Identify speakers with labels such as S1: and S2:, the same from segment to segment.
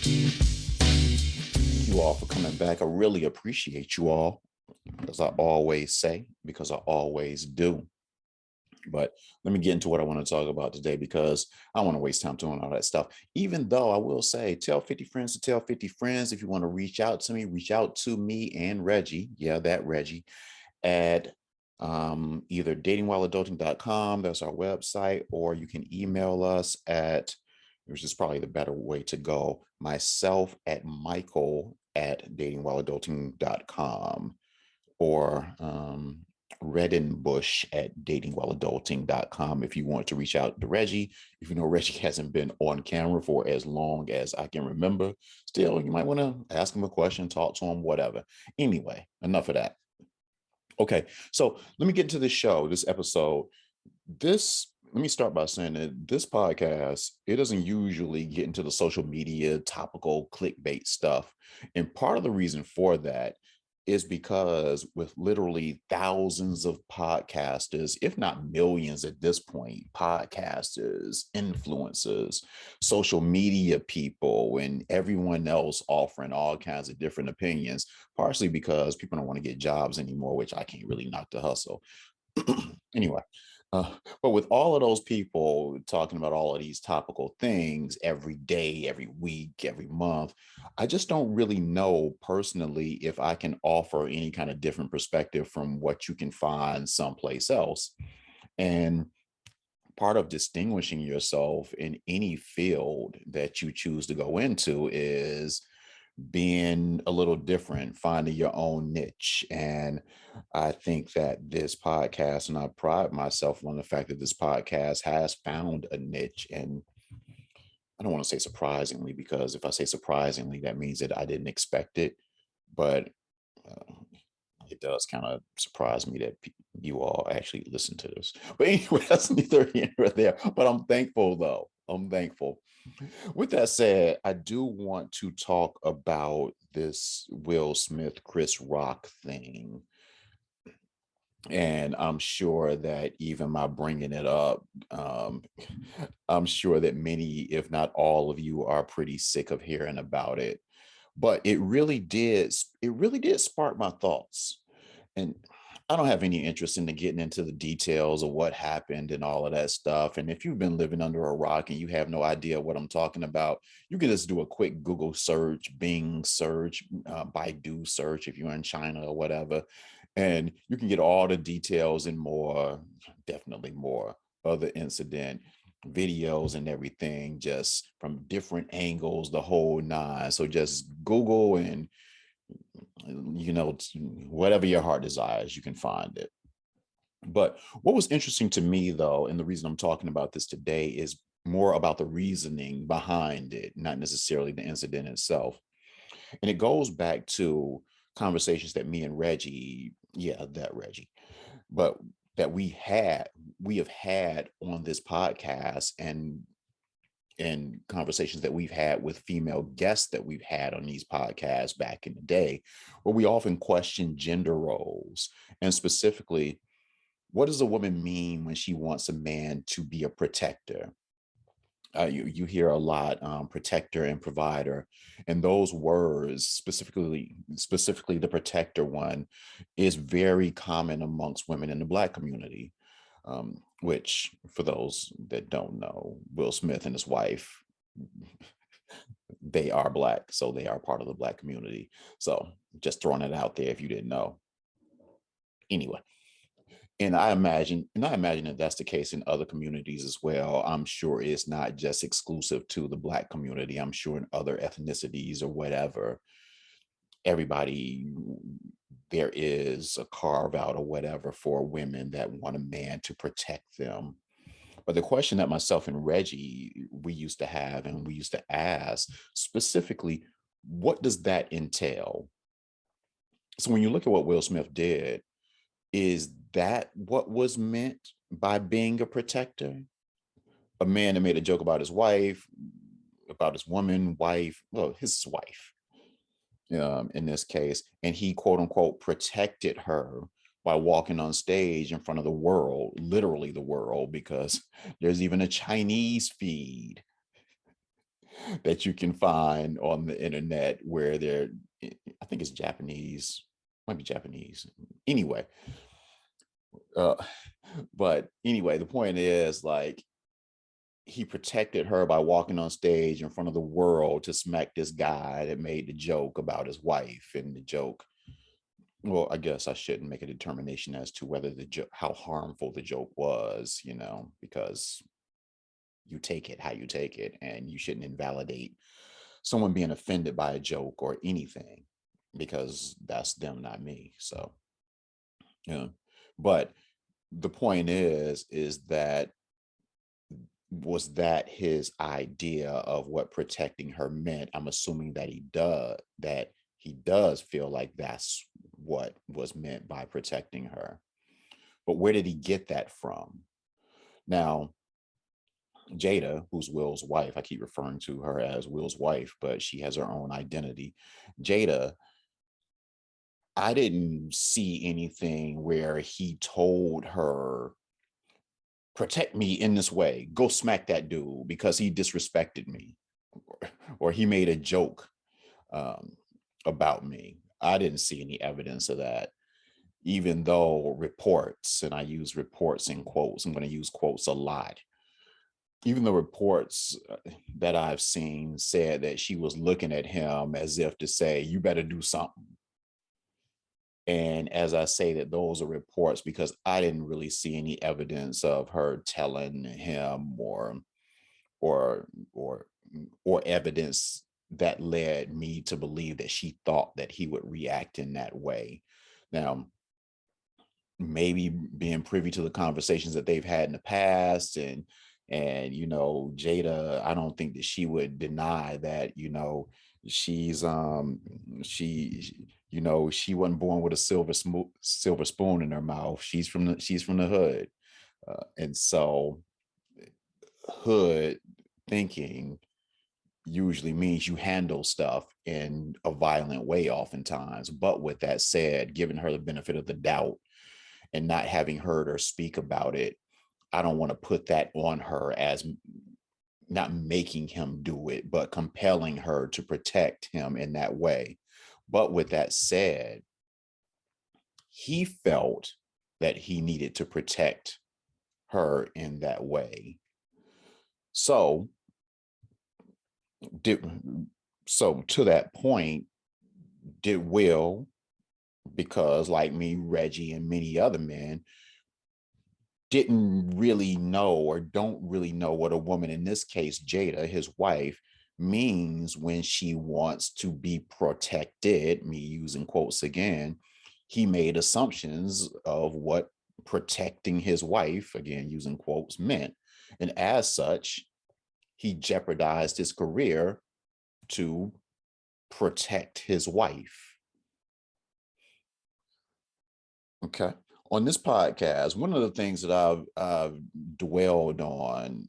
S1: Thank you all for coming back. I really appreciate you all, as I always say, because I always do. But let me get into what I want to talk about today because I don't want to waste time doing all that stuff. Even though I will say, tell 50 friends to tell 50 friends. If you want to reach out to me and Reggie. Yeah, that Reggie at either datingwhileadulting.com, that's our website, or you can email us at, which is probably the better way to go, myself at Michael at datingwhileadulting.com, or Reddenbush at datingwhileadulting.com if you want to reach out to Reggie. If you know Reggie hasn't been on camera for as long as I can remember, still, you might want to ask him a question, talk to him, whatever. Anyway, enough of that. Okay, so let me get into this show, this episode. Let me start by saying that this podcast, it doesn't usually get into the social media topical clickbait stuff. And part of the reason for that is because with literally thousands of podcasters, if not millions at this point, podcasters, influencers, social media people, and everyone else offering all kinds of different opinions, partially because people don't want to get jobs anymore, which I can't really knock the hustle. Anyway, but with all of those people talking about all of these topical things every day, every week, every month, I just don't really know personally if I can offer any kind of different perspective from what you can find someplace else. And part of distinguishing yourself in any field that you choose to go into is being a little different, finding your own niche. And I think that this podcast, and I pride myself on the fact that this podcast has found a niche. And I don't want to say surprisingly, because if I say surprisingly, that means that I didn't expect it. But uh, it does kind of surprise me that you all actually listen to this. But anyway, that's neither here nor there. But I'm thankful, though. I'm thankful. With that said, I do want to talk about this Will Smith, Chris Rock thing. And I'm sure that even my bringing it up, I'm sure that many, if not all of you, are pretty sick of hearing about it. But it really did spark my thoughts. And I don't have any interest in getting into the details of what happened and all of that stuff. And if you've been living under a rock and you have no idea what I'm talking about, you can just do a quick Google search, Bing search, Baidu search if you're in China or whatever, and you can get all the details and more, definitely more, of the incident, videos and everything, just from different angles, the whole nine. So just Google and whatever your heart desires, you can find it. But what was interesting to me, though, and the reason I'm talking about this today is more about the reasoning behind it, not necessarily the incident itself. And it goes back to conversations that me and Reggie, yeah, that Reggie, but that we have had on this podcast, and conversations that we've had with female guests that we've had on these podcasts back in the day, where we often question gender roles, and specifically, what does a woman mean when she wants a man to be a protector? You hear a lot, protector and provider, and those words, specifically the protector one, is very common amongst women in the Black community. Which, for those that don't know, Will Smith and his wife, they are Black, so they are part of the Black community. So just throwing it out there if you didn't know. Anyway, and I imagine that that's the case in other communities as well. I'm sure it's not just exclusive to the Black community. I'm sure in other ethnicities or whatever, everybody, there is a carve out or whatever for women that want a man to protect them. But the question that myself and Reggie, we used to have and we used to ask specifically, what does that entail? So when you look at what Will Smith did, is that what was meant by being a protector? A man that made a joke about his wife, about his woman, wife, well, his wife, in this case, and he quote unquote protected her by walking on stage in front of the world, literally the world, because there's even a Chinese feed that you can find on the internet where they're, I think it's Japanese, might be Japanese. Anyway, uh, but anyway, the point is like he protected her by walking on stage in front of the world to smack this guy that made the joke about his wife. And the joke, well, I guess I shouldn't make a determination as to whether the joke, how harmful the joke was, because you take it how you take it, and you shouldn't invalidate someone being offended by a joke or anything, because that's them, not me. So, yeah. But the point is that, was that his idea of what protecting her meant? I'm assuming that he does feel like that's what was meant by protecting her. But where did he get that from? Now, Jada, who's Will's wife, I keep referring to her as Will's wife, but she has her own identity. Jada, I didn't see anything where he told her, protect me in this way, go smack that dude because he disrespected me, or he made a joke um, about me. I didn't see any evidence of that, even though reports, and I use reports in quotes, I'm going to use quotes a lot, even the reports that I've seen said that she was looking at him as if to say, you better do something. And as I say that, those are reports because I didn't really see any evidence of her telling him, or or or evidence that led me to believe that she thought that he would react in that way. Now, maybe being privy to the conversations that they've had in the past, and Jada, I don't think that she would deny that, she's she wasn't born with a silver spoon in her mouth. She's from the hood. And so hood thinking usually means you handle stuff in a violent way oftentimes. But with that said, giving her the benefit of the doubt and not having heard her speak about it, I don't want to put that on her as not making him do it, but compelling her to protect him in that way. But with that said, he felt that he needed to protect her in that way. So, did so to that point, did Will, because like me, Reggie, and many other men didn't really know or don't really know what a woman, in this case, Jada, his wife, means when she wants to be protected, me using quotes again, he made assumptions of what protecting his wife, again, using quotes, meant. And as such, he jeopardized his career to protect his wife. Okay. On this podcast, one of the things that I've dwelled on,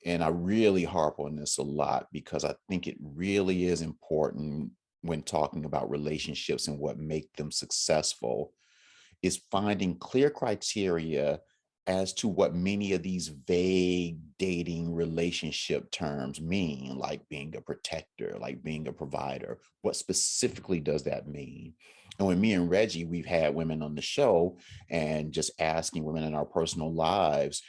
S1: and I really harp on this a lot because I think it really is important when talking about relationships and what make them successful, is finding clear criteria as to what many of these vague dating relationship terms mean, like being a protector, like being a provider. What specifically does that mean? And when me and Reggie, we've had women on the show and just asking women in our personal lives,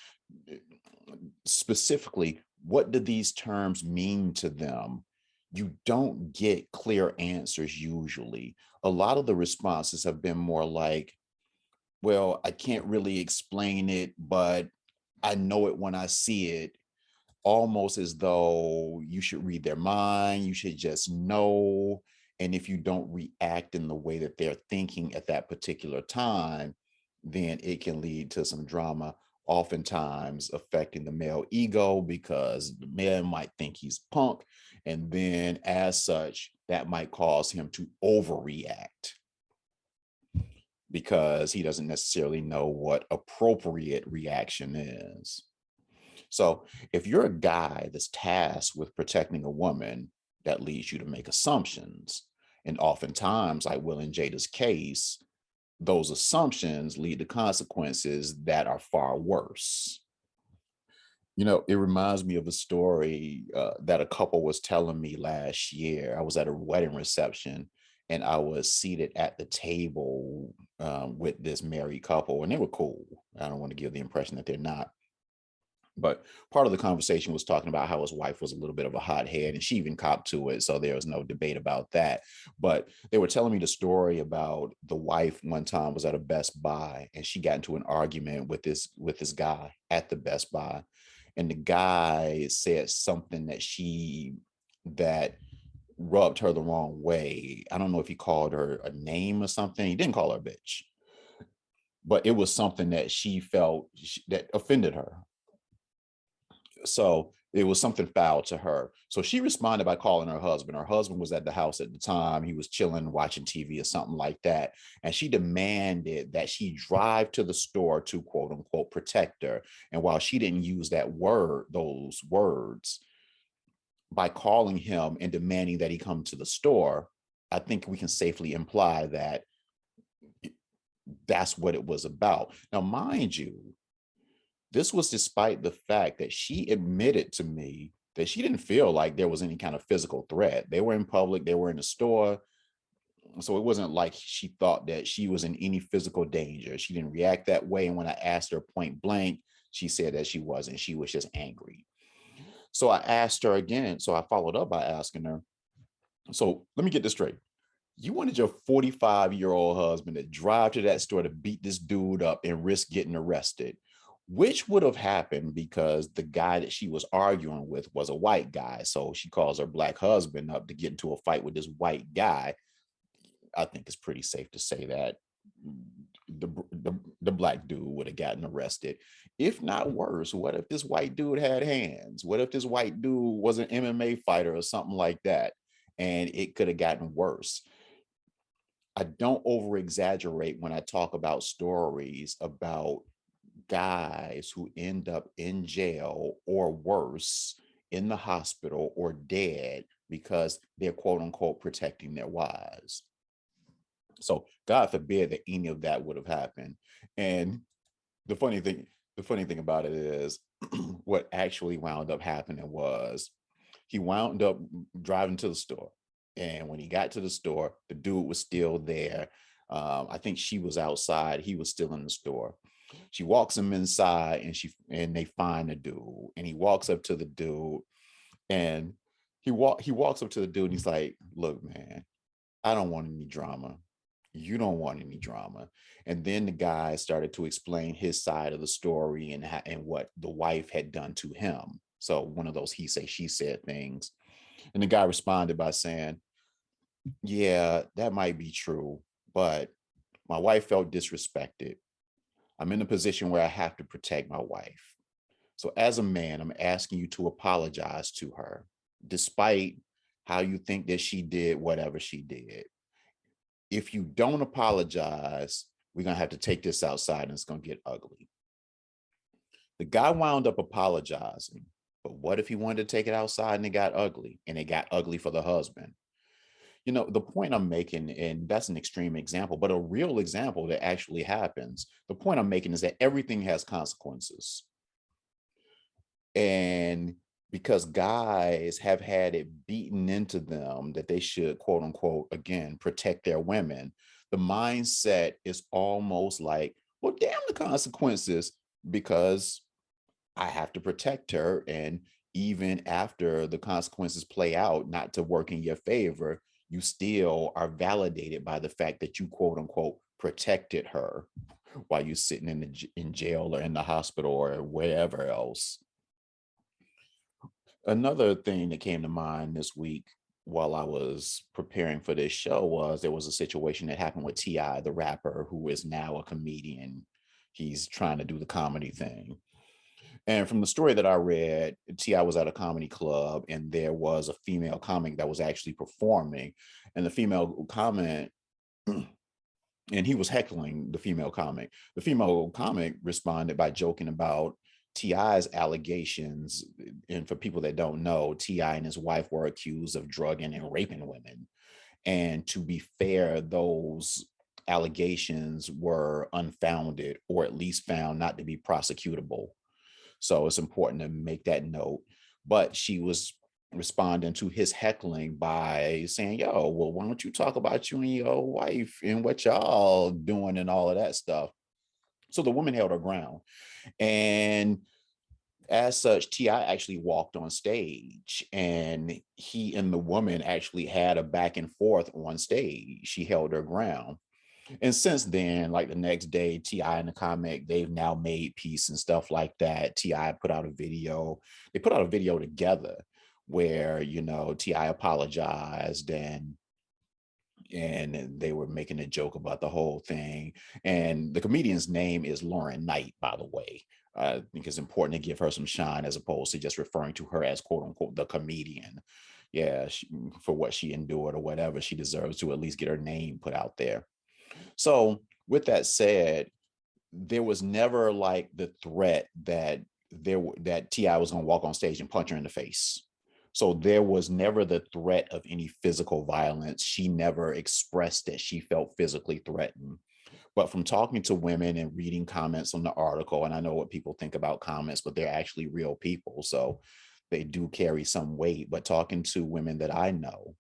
S1: specifically, what do these terms mean to them? You don't get clear answers usually. A lot of the responses have been more like, well, I can't really explain it, but I know it when I see it, almost as though you should read their mind, you should just know. And if you don't react in the way that they're thinking at that particular time, then it can lead to some drama, oftentimes affecting the male ego because the man might think he's punk. And then, as such, that might cause him to overreact because he doesn't necessarily know what appropriate reaction is. So if you're a guy that's tasked with protecting a woman, that leads you to make assumptions. And oftentimes, like Will and Jada's case, those assumptions lead to consequences that are far worse. It reminds me of a story that a couple was telling me last year. I was at a wedding reception and I was seated at the table with this married couple, and they were cool. I don't want to give the impression that they're not. But part of the conversation was talking about how his wife was a little bit of a hothead, and she even copped to it. So there was no debate about that. But they were telling me the story about the wife one time was at a Best Buy, and she got into an argument with this guy at the Best Buy, and the guy said something that rubbed her the wrong way. I don't know if he called her a name or something. He didn't call her a bitch, but it was something that she felt that offended her. So it was something foul to her. So she responded by calling her husband. Her husband was at the house at the time. He was chilling, watching TV or something like that. And she demanded that she drive to the store to quote unquote protect her. And while she didn't use those words, by calling him and demanding that he come to the store, I think we can safely imply that that's what it was about. Now, mind you, this was despite the fact that she admitted to me that she didn't feel like there was any kind of physical threat. They were in public, they were in the store. So it wasn't like she thought that she was in any physical danger. She didn't react that way. And when I asked her point blank, she said that she wasn't. She was just angry. So I asked her again. So I followed up by asking her, so let me get this straight. You wanted your 45-year-old husband to drive to that store to beat this dude up and risk getting arrested, which would have happened because the guy that she was arguing with was a white guy. So she calls her black husband up to get into a fight with this white guy. I think it's pretty safe to say that the black dude would have gotten arrested. If not worse, what if this white dude had hands? What if this white dude was an MMA fighter or something like that? And it could have gotten worse. I don't over exaggerate when I talk about stories about guys who end up in jail or worse in the hospital or dead because they're quote unquote protecting their wives. So God forbid that any of that would have happened. And the funny thing, the funny thing about it is what actually wound up happening was he wound up driving to the store. And when he got to the store, the dude was still there. I think she was outside. He was still in the store. She walks him inside and they find the dude. And he walks up to the dude and he walks up to the dude and he's like, look, man, I don't want any drama. You don't want any drama. And then the guy started to explain his side of the story and what the wife had done to him. So one of those he say, she said things. And the guy responded by saying, yeah, that might be true, but my wife felt disrespected. I'm in a position where I have to protect my wife. So as a man, I'm asking you to apologize to her, despite how you think that she did whatever she did. If you don't apologize, we're going to have to take this outside and it's going to get ugly. The guy wound up apologizing, but what if he wanted to take it outside and it got ugly, and it got ugly for the husband? The point I'm making, and that's an extreme example, but a real example that actually happens. The point I'm making is that everything has consequences. And because guys have had it beaten into them that they should, quote unquote, again, protect their women, the mindset is almost like, well, damn the consequences, because I have to protect her. And even after the consequences play out, not to work in your favor, you still are validated by the fact that you, quote unquote, protected her while you're sitting in jail or in the hospital or wherever else. Another thing that came to mind this week while I was preparing for this show was there was a situation that happened with T.I., the rapper, who is now a comedian. He's trying to do the comedy thing. And from the story that I read, T.I. was at a comedy club and there was a female comic that was actually performing. And the female comic, and he was heckling the female comic. The female comic responded by joking about T.I.'s allegations. And for people that don't know, T.I. and his wife were accused of drugging and raping women. And to be fair, those allegations were unfounded, or at least found not to be prosecutable. So it's important to make that note. But she was responding to his heckling by saying, yo, well, why don't you talk about you and your wife and what y'all doing and all of that stuff? So the woman held her ground. And as such, T.I. actually walked on stage, and he and the woman actually had a back and forth on stage. She held her ground. And since then, like the next day, T.I. and the comic, they've now made peace and stuff like that. T.I. put out a video. They put out a video together where, T.I. apologized, and they were making a joke about the whole thing. And the comedian's name is Lauren Knight, by the way. I think it's important to give her some shine as opposed to just referring to her as quote unquote the comedian. Yeah, for what she endured or whatever, she deserves to at least get her name put out there. So, with that said, there was never like the threat that T.I. was going to walk on stage and punch her in the face. So there was never the threat of any physical violence. She never expressed that she felt physically threatened. But from talking to women and reading comments on the article, and I know what people think about comments, but they're actually real people, so they do carry some weight. But talking to women that I know,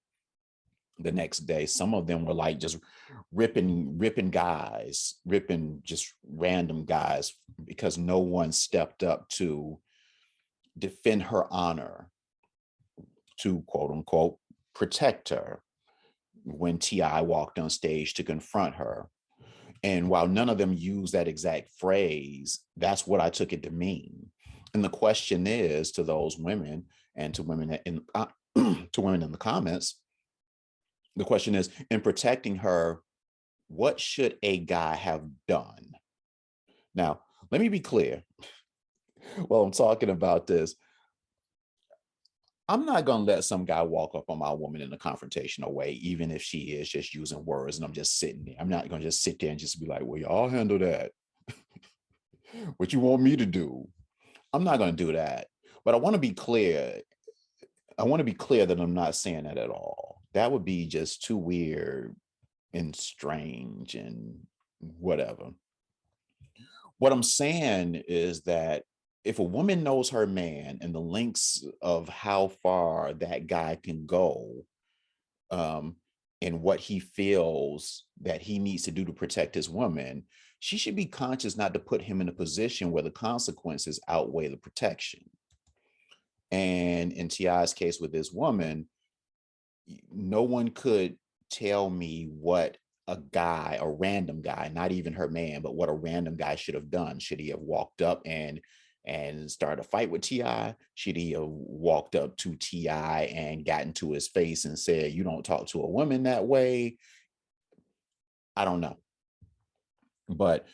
S1: the next day, some of them were like just ripping guys, ripping just random guys, because no one stepped up to defend her honor, to quote unquote protect her when T.I. walked on stage to confront her. And while none of them used that exact phrase, that's what I took it to mean. And the question is to those women and to women to women in the comments, the question is, in protecting her, what should a guy have done? Now, let me be clear. While I'm talking about this, I'm not going to let some guy walk up on my woman in a confrontational way, even if she is just using words and I'm just sitting there. I'm not going to just sit there and just be like, well, y'all handle that. What you want me to do? I'm not going to do that. But I want to be clear. I want to be clear that I'm not saying that at all. That would be just too weird and strange and whatever. What I'm saying is that if a woman knows her man and the lengths of how far that guy can go, um, and what he feels that he needs to do to protect his woman, she should be conscious not to put him in a position where the consequences outweigh the protection. And in T.I.'s case with this woman, no one could tell me what a random guy, not even her man, but what a random guy should have done. Should he have walked up and started a fight with T.I.? Should he have walked up to T.I. and got into his face and said, you don't talk to a woman that way? I don't know. But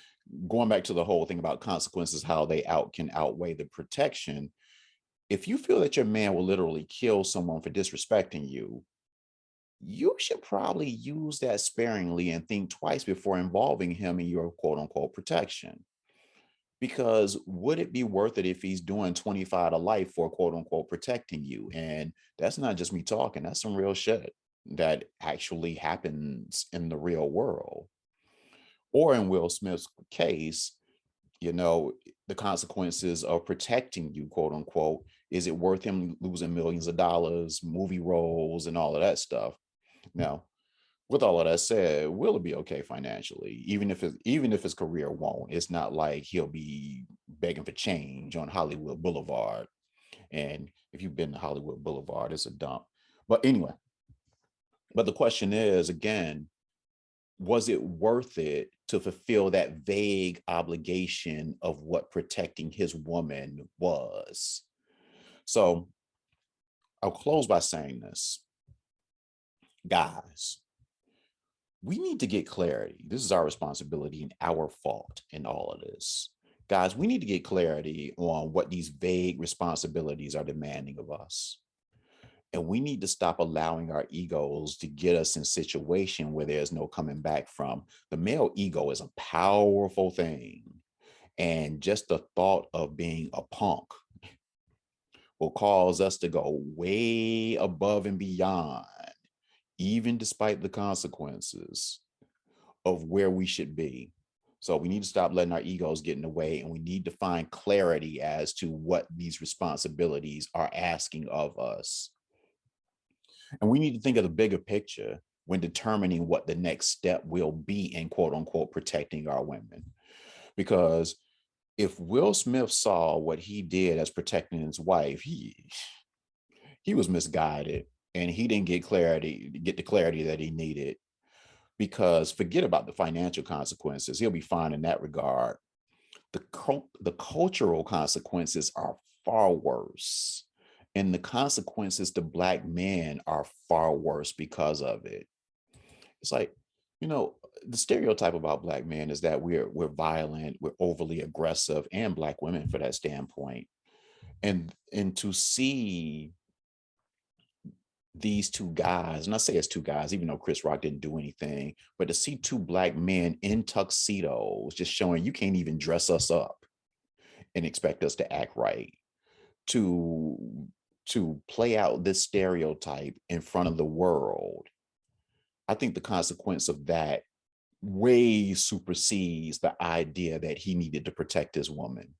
S1: going back to the whole thing about consequences, how they can outweigh the protection. If you feel that your man will literally kill someone for disrespecting you, you should probably use that sparingly and think twice before involving him in your quote unquote protection. Because would it be worth it if he's doing 25 to life for quote unquote protecting you? And that's not just me talking, that's some real shit that actually happens in the real world. Or in Will Smith's case, the consequences of protecting you, quote unquote, is it worth him losing millions of dollars, movie roles, and all of that stuff? Now, with all of that said, will it be okay financially? Even if his career won't, it's not like he'll be begging for change on Hollywood Boulevard. And if you've been to Hollywood Boulevard, it's a dump. But anyway, but the question is again, was it worth it to fulfill that vague obligation of what protecting his woman was? So I'll close by saying this. Guys, we need to get clarity. This is our responsibility and our fault in all of this. Guys, we need to get clarity on what these vague responsibilities are demanding of us. And we need to stop allowing our egos to get us in a situation where there's no coming back from. The male ego is a powerful thing. And just the thought of being a punk will cause us to go way above and beyond, even despite the consequences of where we should be. So we need to stop letting our egos get in the way, and we need to find clarity as to what these responsibilities are asking of us. And we need to think of the bigger picture when determining what the next step will be in quote unquote protecting our women. Because if Will Smith saw what he did as protecting his wife, he was misguided, and he didn't get the clarity that he needed. Because forget about the financial consequences, he'll be fine in that regard. The cultural consequences are far worse, and the consequences to Black men are far worse because of it. It's like, you know, the stereotype about Black men is that we're violent, we're overly aggressive, and Black women for that standpoint. And to see these two guys, and I say it's two guys, even though Chris Rock didn't do anything, but to see two Black men in tuxedos, just showing you can't even dress us up and expect us to act right, to play out this stereotype in front of the world. I think the consequence of that way supersedes the idea that he needed to protect his woman.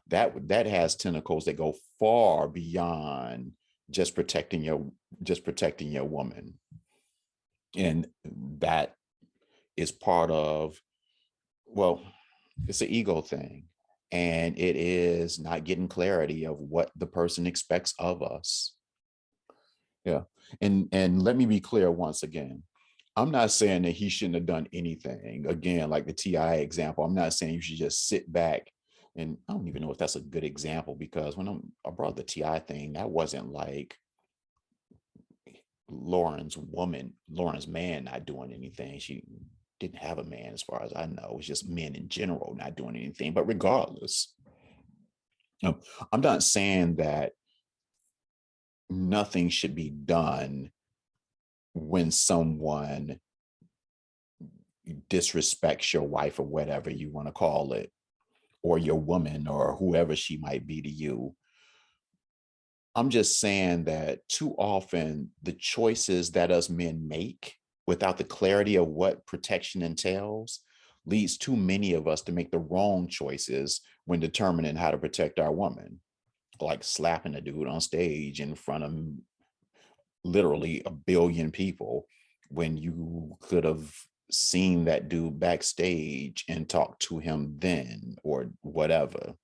S1: That has tentacles that go far beyond just protecting your woman. And that is part of, well, it's an ego thing. And it is not getting clarity of what the person expects of us. Yeah. And let me be clear once again. I'm not saying that he shouldn't have done anything. Again, like the T.I. example, I'm not saying you should just sit back. And I don't even know if that's a good example, because when I brought the T.I. thing, that wasn't like Lauren's man not doing anything. She didn't have a man, as far as I know. It's just men in general not doing anything. But regardless, I'm not saying that nothing should be done when someone disrespects your wife, or whatever you want to call it, or your woman, or whoever she might be to you. I'm just saying that too often the choices that us men make without the clarity of what protection entails leads too many of us to make the wrong choices when determining how to protect our woman, like slapping a dude on stage in front of literally a billion people, when you could have seen that dude backstage and talked to him then, or whatever.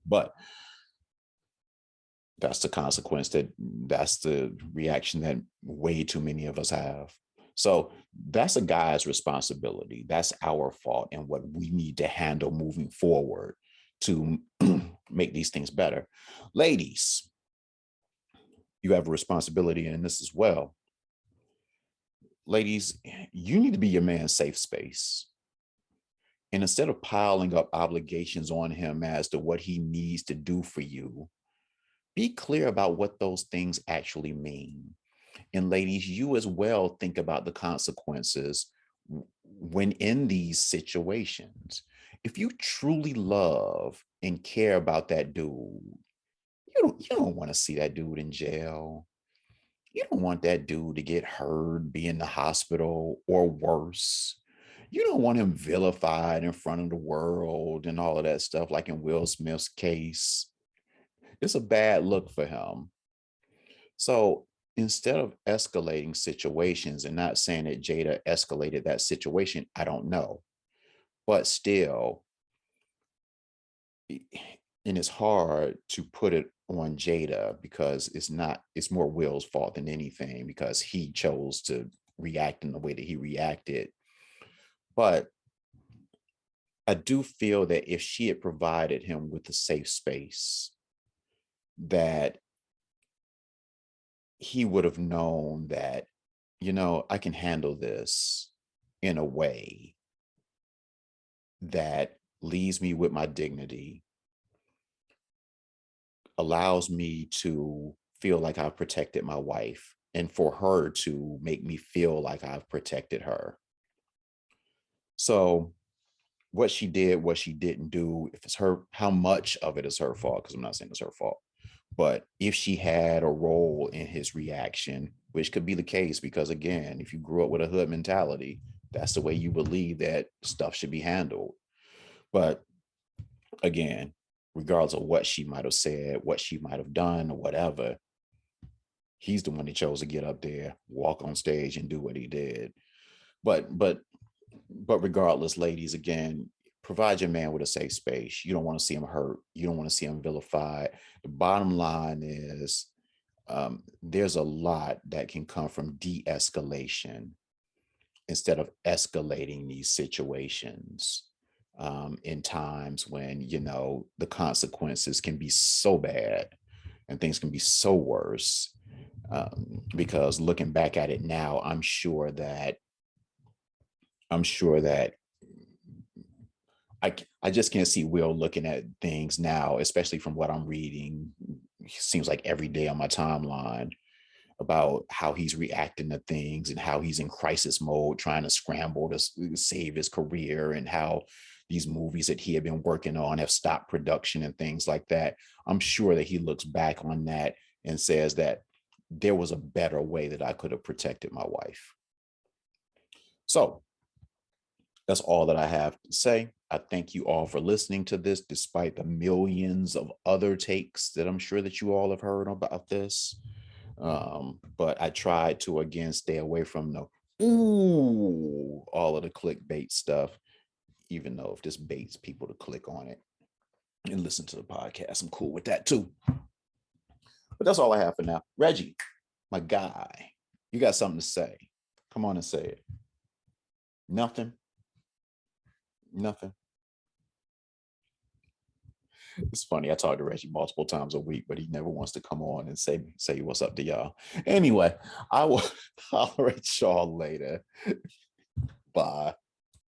S1: But that's the consequence, that's the reaction that way too many of us have. So that's a guy's responsibility. That's our fault, and what we need to handle moving forward to make these things better. Ladies, you have a responsibility in this as well. Ladies, you need to be your man's safe space. And instead of piling up obligations on him as to what he needs to do for you, be clear about what those things actually mean. And ladies, you as well think about the consequences when in these situations. If you truly love and care about that dude, you don't want to see that dude in jail. You don't want that dude to get hurt, be in the hospital, or worse. You don't want him vilified in front of the world and all of that stuff, like in Will Smith's case. It's a bad look for him. So instead of escalating situations, and not saying that Jada escalated that situation, I don't know. But still, and it's hard to put it on Jada, because it's more Will's fault than anything, because he chose to react in the way that he reacted. But I do feel that if she had provided him with a safe space, that he would have known that, I can handle this in a way that leaves me with my dignity, allows me to feel like I've protected my wife, and for her to make me feel like I've protected her. So what she did, what she didn't do, if it's her, how much of it is her fault, because I'm not saying it's her fault, but if she had a role in his reaction, which could be the case, because again, if you grew up with a hood mentality, That's the way you believe that stuff should be handled. But again, regardless of what she might have said, what she might have done, or whatever, he's the one that chose to get up there, walk on stage, and do what he did. But but but regardless, ladies, again, provide your man with a safe space. You don't want to see him hurt. You don't want to see him vilified. The bottom line is there's a lot that can come from de-escalation instead of escalating these situations in times when, the consequences can be so bad and things can be so worse. Because looking back at it now, I'm sure that I just can't see Will looking at things now, especially from what I'm reading. Seems like every day on my timeline about how he's reacting to things and how he's in crisis mode, trying to scramble to save his career, and how these movies that he had been working on have stopped production and things like that. I'm sure that he looks back on that and says that there was a better way that I could have protected my wife. So that's all that I have to say. I thank you all for listening to this, despite the millions of other takes that I'm sure that you all have heard about this. But I tried to, again, stay away from all of the clickbait stuff, even though if this baits people to click on it and listen to the podcast, I'm cool with that too. But that's all I have for now. Reggie, my guy, you got something to say? Come on and say it. Nothing. It's funny. I talk to Reggie multiple times a week, but he never wants to come on and say what's up to y'all. Anyway, I will holler at y'all later. Bye.